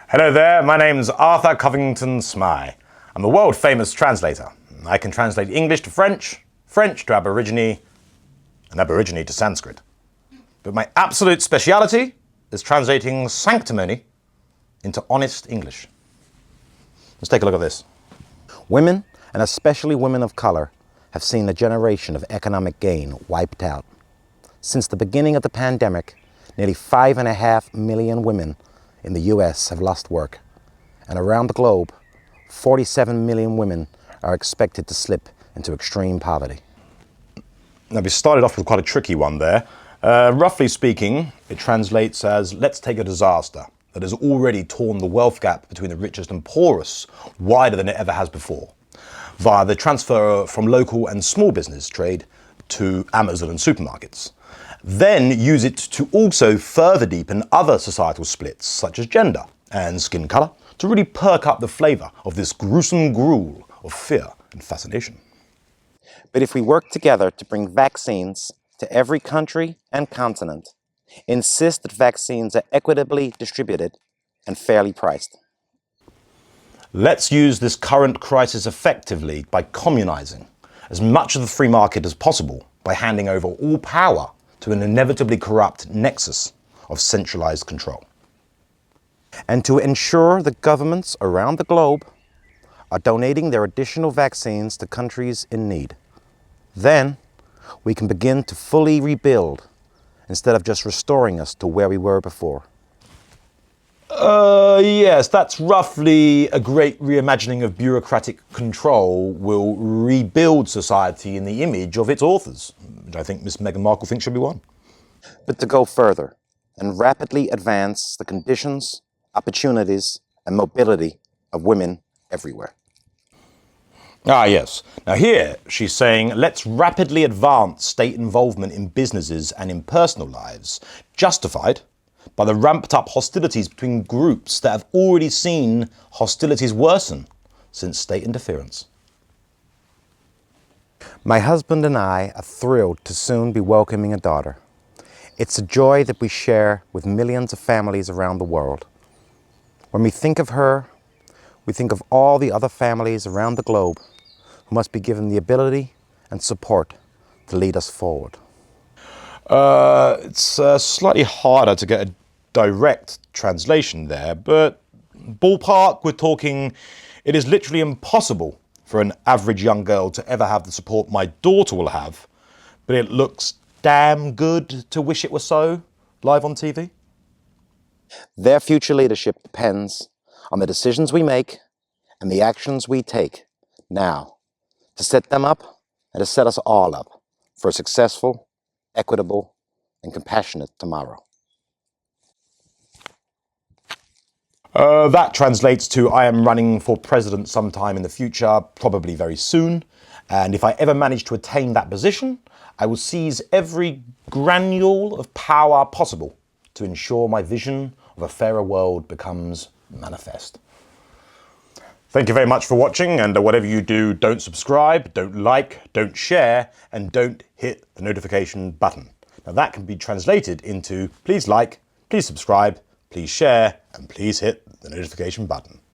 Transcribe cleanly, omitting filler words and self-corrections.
Hello there, my name's Arthur Covington Smythe. I'm a world-famous translator. I can translate English to French, French to Aborigine, and Aborigine to Sanskrit. But my absolute speciality is translating sanctimony into honest English. Let's take a look at this. Women, and especially women of color, have seen a generation of economic gain wiped out. Since the beginning of the pandemic, nearly 5.5 million women in the US have lost work, and around the globe, 47 million women are expected to slip into extreme poverty. Now, we started off with quite a tricky one there. Roughly speaking, it translates as, let's take a disaster that has already torn the wealth gap between the richest and poorest wider than it ever has before, via the transfer from local and small business trade to Amazon and supermarkets. Then use it to also further deepen other societal splits, such as gender and skin colour, to really perk up the flavour of this gruesome gruel of fear and fascination. But if we work together to bring vaccines to every country and continent, insist that vaccines are equitably distributed and fairly priced. Let's use this current crisis effectively by communising as much of the free market as possible by handing over all power to an inevitably corrupt nexus of centralised control. And to ensure that governments around the globe are donating their additional vaccines to countries in need. Then we can begin to fully rebuild instead of just restoring us to where we were before. Yes, that's roughly a great reimagining of bureaucratic control will rebuild society in the image of its authors, which I think Miss Meghan Markle thinks should be one. But to go further and rapidly advance the conditions, opportunities, and mobility of women everywhere. Ah, yes. Now here, she's saying, let's rapidly advance state involvement in businesses and in personal lives, justified by the ramped up hostilities between groups that have already seen hostilities worsen since state interference. My husband and I are thrilled to soon be welcoming a daughter. It's a joy that we share with millions of families around the world. When we think of her, we think of all the other families around the globe who must be given the ability and support to lead us forward. It's slightly harder to get a direct translation there, but ballpark, we're talking, it is literally impossible for an average young girl to ever have the support my daughter will have, but it looks damn good to wish it were so, live on TV. Their future leadership depends on the decisions we make and the actions we take now to set them up and to set us all up for a successful, equitable, and compassionate tomorrow. That translates to I am running for president sometime in the future, probably very soon. And if I ever manage to attain that position, I will seize every granule of power possible to ensure my vision of a fairer world becomes manifest. Thank you very much for watching, and whatever you do, don't subscribe, don't like, don't share, and don't hit the notification button. Now that can be translated into please like, please subscribe, please share, and please hit the notification button.